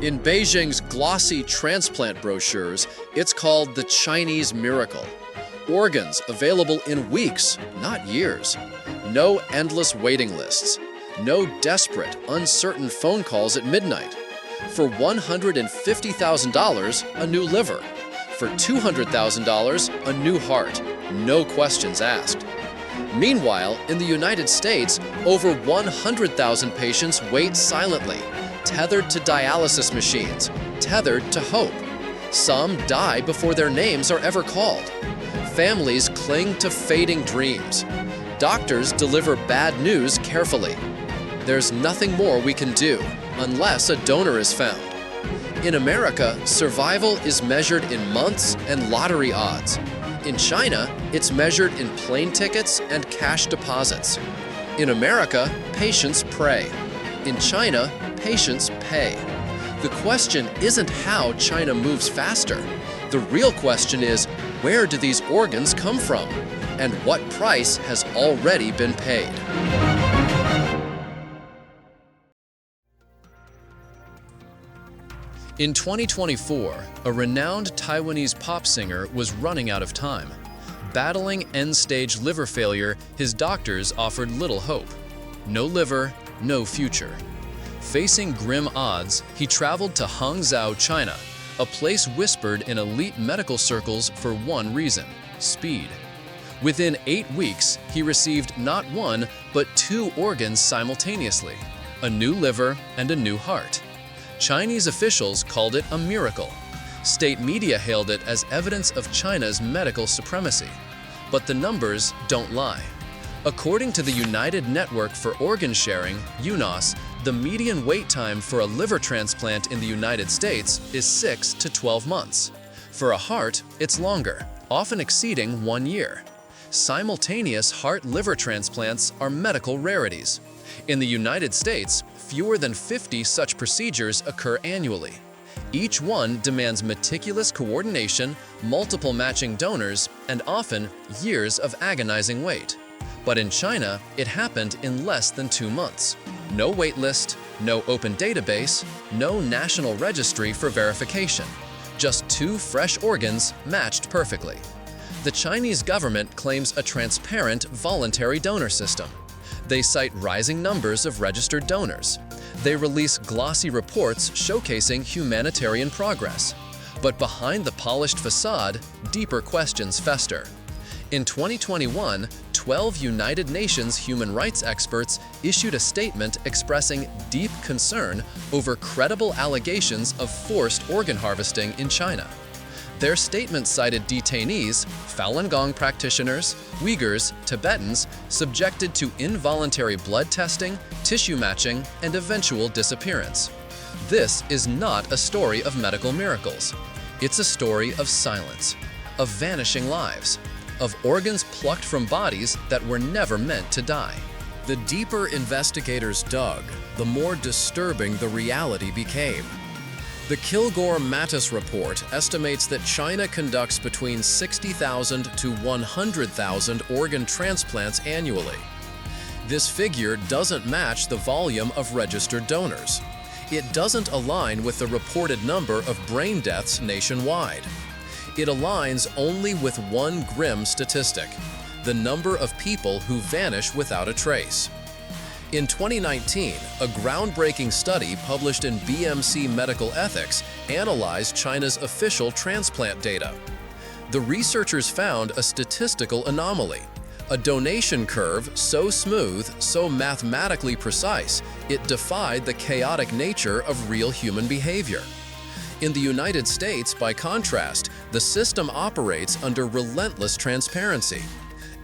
In Beijing's glossy transplant brochures, it's called the Chinese miracle. Organs available in weeks, not years. No endless waiting lists. No desperate, uncertain phone calls at midnight. For $150,000, a new liver. For $200,000, a new heart. No questions asked. Meanwhile, in the United States, over 100,000 patients wait silently, tethered to dialysis machines, tethered to hope. Some die before their names are ever called. Families cling to fading dreams. Doctors deliver bad news carefully. There's nothing more we can do unless a donor is found. In America, survival is measured in months and lottery odds. In China, it's measured in plane tickets and cash deposits. In America, patients pray. In China, patients pay. The question isn't how China moves faster. The real question is, where do these organs come from? And what price has already been paid? In 2024, a renowned Taiwanese pop singer was running out of time. Battling end-stage liver failure, his doctors offered little hope. No liver, no future. Facing grim odds, he traveled to Hangzhou, China, a place whispered in elite medical circles for one reason: speed. Within 8 weeks, he received not one, but 2 organs simultaneously: a new liver and a new heart. Chinese officials called it a miracle. State media hailed it as evidence of China's medical supremacy. But the numbers don't lie. According to the United Network for Organ Sharing, UNOS, the median wait time for a liver transplant in the United States is 6 to 12 months. For a heart, it's longer, often exceeding 1 year. Simultaneous heart-liver transplants are medical rarities. In the United States, fewer than 50 such procedures occur annually. Each one demands meticulous coordination, multiple matching donors, and often years of agonizing wait. But in China, it happened in less than 2 months. No wait list, no open database, no national registry for verification. Just 2 fresh organs matched perfectly. The Chinese government claims a transparent, voluntary donor system. They cite rising numbers of registered donors. They release glossy reports showcasing humanitarian progress. But behind the polished facade, deeper questions fester. In 2021, 12 United Nations human rights experts issued a statement expressing deep concern over credible allegations of forced organ harvesting in China. Their statement cited detainees, Falun Gong practitioners, Uyghurs, Tibetans, subjected to involuntary blood testing, tissue matching, and eventual disappearance. This is not a story of medical miracles. It's a story of silence, of vanishing lives, of organs plucked from bodies that were never meant to die. The deeper investigators dug, the more disturbing the reality became. The Kilgore-Mattis report estimates that China conducts between 60,000 to 100,000 organ transplants annually. This figure doesn't match the volume of registered donors. It doesn't align with the reported number of brain deaths nationwide. It aligns only with one grim statistic: the number of people who vanish without a trace. In 2019, a groundbreaking study published in BMC Medical Ethics analyzed China's official transplant data. The researchers found a statistical anomaly, a donation curve so smooth, so mathematically precise, it defied the chaotic nature of real human behavior. In the United States, by contrast, the system operates under relentless transparency.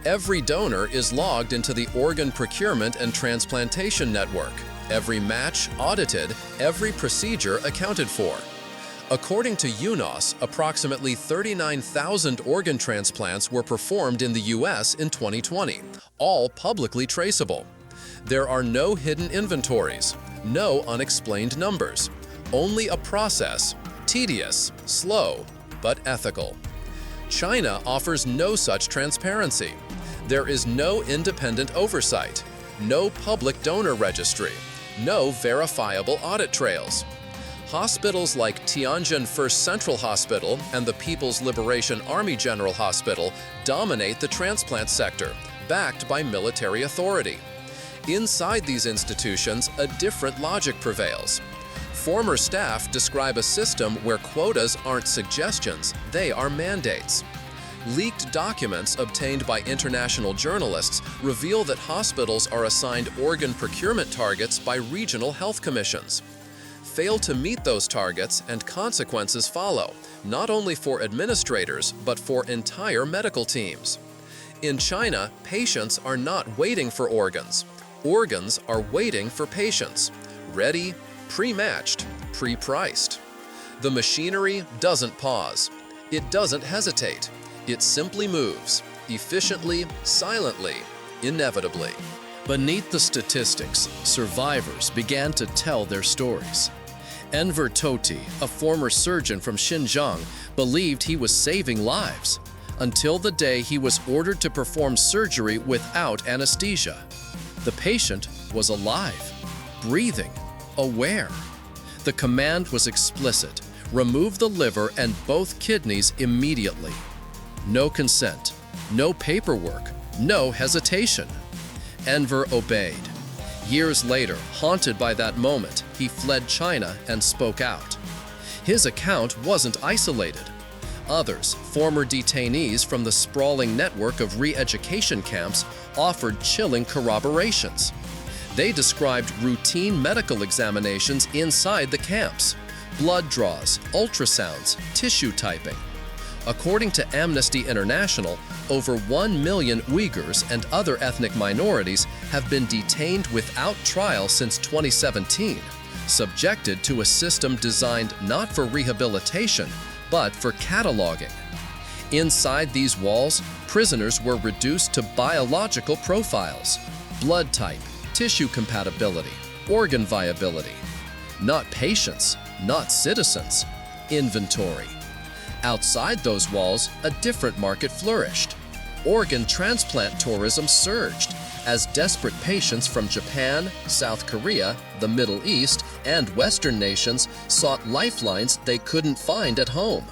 Every donor is logged into the Organ Procurement and Transplantation Network. Every match audited, every procedure accounted for. According to UNOS, approximately 39,000 organ transplants were performed in the U.S. in 2020, all publicly traceable. There are no hidden inventories, no unexplained numbers, only a process, tedious, slow, but ethical. China offers no such transparency. There is no independent oversight, no public donor registry, no verifiable audit trails. Hospitals like Tianjin First Central Hospital and the People's Liberation Army General Hospital dominate the transplant sector, backed by military authority. Inside these institutions, a different logic prevails. Former staff describe a system where quotas aren't suggestions, they are mandates. Leaked documents obtained by international journalists reveal that hospitals are assigned organ procurement targets by regional health commissions. Fail to meet those targets and consequences follow, not only for administrators, but for entire medical teams. In China, patients are not waiting for organs. Organs are waiting for patients. Ready, pre-matched, pre-priced. The machinery doesn't pause. It doesn't hesitate. It simply moves, efficiently, silently, inevitably. Beneath the statistics, survivors began to tell their stories. Enver Toti, a former surgeon from Xinjiang, believed he was saving lives, until the day he was ordered to perform surgery without anesthesia. The patient was alive, breathing, aware. The command was explicit: remove the liver and both kidneys immediately. No consent, no paperwork, no hesitation. Enver obeyed. Years later, haunted by that moment, he fled China and spoke out. His account wasn't isolated. Others, former detainees from the sprawling network of re-education camps, offered chilling corroborations. They described routine medical examinations inside the camps, blood draws, ultrasounds, tissue typing. According to Amnesty International, over 1 million Uyghurs and other ethnic minorities have been detained without trial since 2017, subjected to a system designed not for rehabilitation, but for cataloging. Inside these walls, prisoners were reduced to biological profiles: blood type, tissue compatibility, organ viability. Not patients, not citizens, inventory. Outside those walls, a different market flourished. Organ transplant tourism surged as desperate patients from Japan, South Korea, the Middle East, and Western nations sought lifelines they couldn't find at home.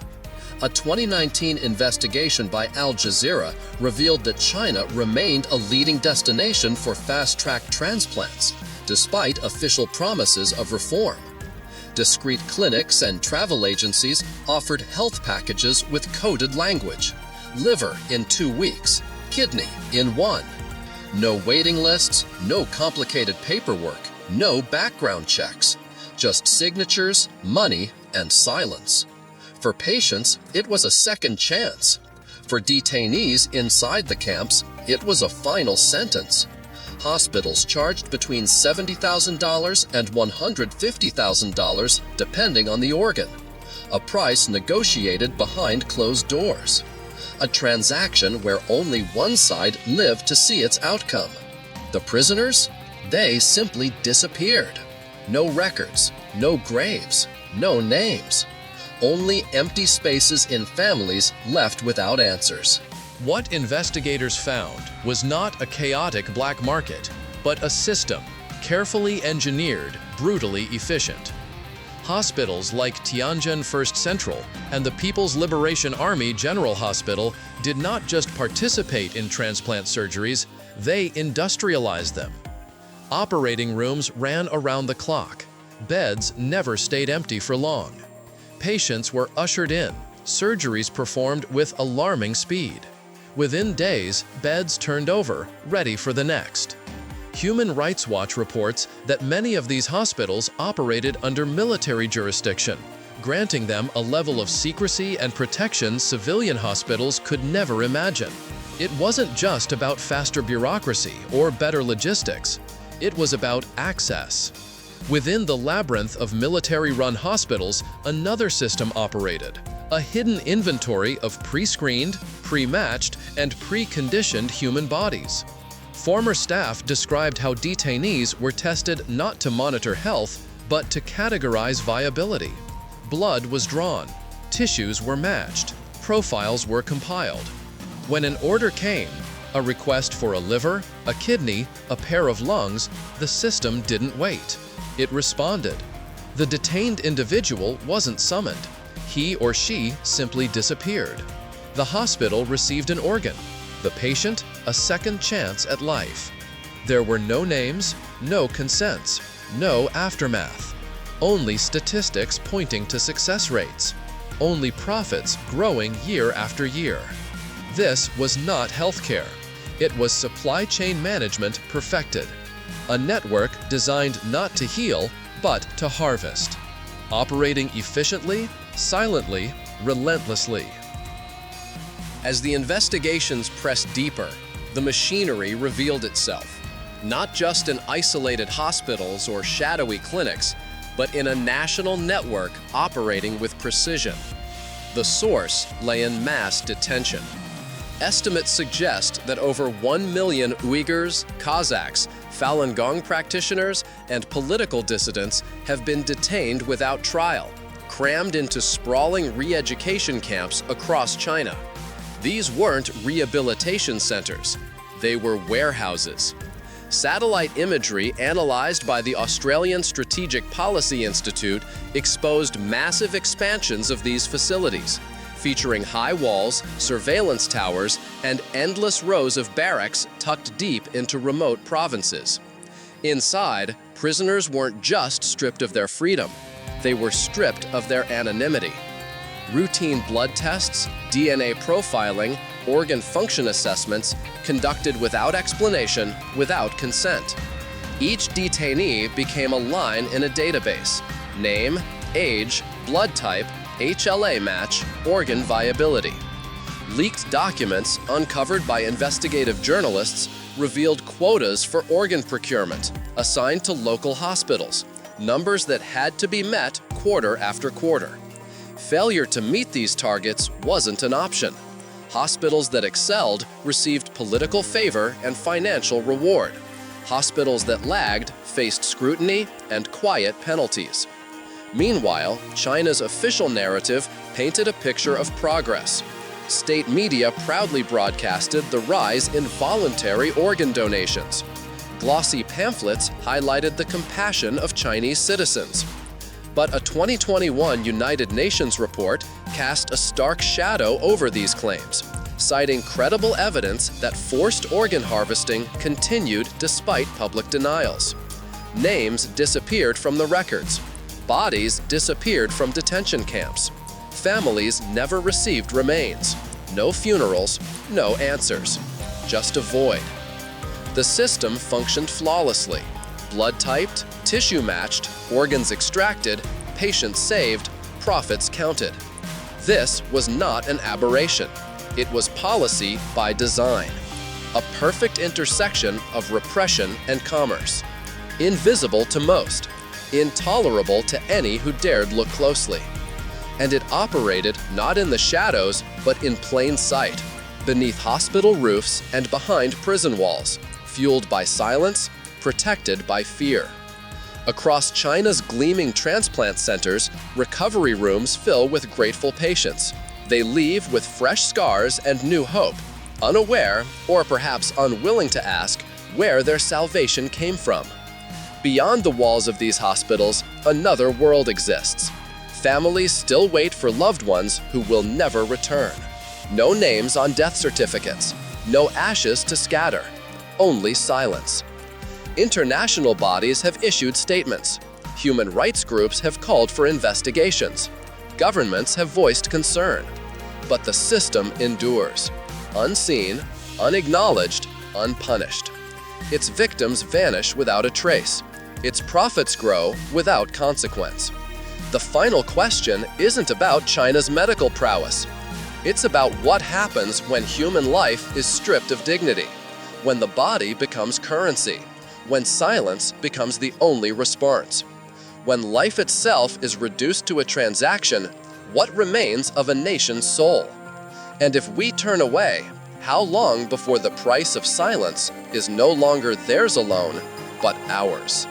A 2019 investigation by Al Jazeera revealed that China remained a leading destination for fast-track transplants, despite official promises of reform. Discreet clinics and travel agencies offered health packages with coded language: liver in 2 weeks, kidney in 1. No waiting lists, no complicated paperwork, no background checks, just signatures, money, and silence. For patients, it was a second chance. For detainees inside the camps, it was a final sentence. Hospitals charged between $70,000 and $150,000 depending on the organ, a price negotiated behind closed doors. A transaction where only one side lived to see its outcome. The prisoners? They simply disappeared. No records, no graves, no names. Only empty spaces in families left without answers. What investigators found was not a chaotic black market, but a system, carefully engineered, brutally efficient. Hospitals like Tianjin First Central and the People's Liberation Army General Hospital did not just participate in transplant surgeries, they industrialized them. Operating rooms ran around the clock. Beds never stayed empty for long. Patients were ushered in, surgeries performed with alarming speed. Within days, beds turned over, ready for the next. Human Rights Watch reports that many of these hospitals operated under military jurisdiction, granting them a level of secrecy and protection civilian hospitals could never imagine. It wasn't just about faster bureaucracy or better logistics. It was about access. Within the labyrinth of military-run hospitals, another system operated: a hidden inventory of pre-screened, pre-matched, and preconditioned human bodies. Former staff described how detainees were tested not to monitor health, but to categorize viability. Blood was drawn, tissues were matched, profiles were compiled. When an order came, a request for a liver, a kidney, a pair of lungs, the system didn't wait. It responded. The detained individual wasn't summoned. He or she simply disappeared. The hospital received an organ. The patient, a second chance at life. There were no names, no consents, no aftermath. Only statistics pointing to success rates. Only profits growing year after year. This was not healthcare. It was supply chain management perfected. A network designed not to heal, but to harvest. Operating efficiently, silently, relentlessly. As the investigations pressed deeper, the machinery revealed itself. Not just in isolated hospitals or shadowy clinics, but in a national network operating with precision. The source lay in mass detention. Estimates suggest that over 1 million Uyghurs, Kazakhs, Falun Gong practitioners, and political dissidents have been detained without trial, crammed into sprawling re-education camps across China. These weren't rehabilitation centers. They were warehouses. Satellite imagery analyzed by the Australian Strategic Policy Institute exposed massive expansions of these facilities, featuring high walls, surveillance towers, and endless rows of barracks tucked deep into remote provinces. Inside, prisoners weren't just stripped of their freedom, they were stripped of their anonymity. Routine blood tests, DNA profiling, organ function assessments conducted without explanation, without consent. Each detainee became a line in a database: name, age, blood type, HLA match, organ viability. Leaked documents uncovered by investigative journalists revealed quotas for organ procurement assigned to local hospitals, numbers that had to be met quarter after quarter. Failure to meet these targets wasn't an option. Hospitals that excelled received political favor and financial reward. Hospitals that lagged faced scrutiny and quiet penalties. Meanwhile, China's official narrative painted a picture of progress. State media proudly broadcasted the rise in voluntary organ donations. Glossy pamphlets highlighted the compassion of Chinese citizens. But a 2021 United Nations report cast a stark shadow over these claims, citing credible evidence that forced organ harvesting continued despite public denials. Names disappeared from the records. Bodies disappeared from detention camps. Families never received remains. No funerals, no answers. Just a void. The system functioned flawlessly. Blood typed, tissue matched, organs extracted, patients saved, profits counted. This was not an aberration. It was policy by design. A perfect intersection of repression and commerce. Invisible to most, intolerable to any who dared look closely. And it operated not in the shadows, but in plain sight, beneath hospital roofs and behind prison walls, fueled by silence, protected by fear. Across China's gleaming transplant centers, recovery rooms fill with grateful patients. They leave with fresh scars and new hope, unaware, or perhaps unwilling to ask, where their salvation came from. Beyond the walls of these hospitals, another world exists. Families still wait for loved ones who will never return. No names on death certificates, no ashes to scatter, only silence. International bodies have issued statements. Human rights groups have called for investigations. Governments have voiced concern. But the system endures, unseen, unacknowledged, unpunished. Its victims vanish without a trace. Its profits grow without consequence. The final question isn't about China's medical prowess. It's about what happens when human life is stripped of dignity, when the body becomes currency, when silence becomes the only response. When life itself is reduced to a transaction, what remains of a nation's soul? And if we turn away, how long before the price of silence is no longer theirs alone, but ours?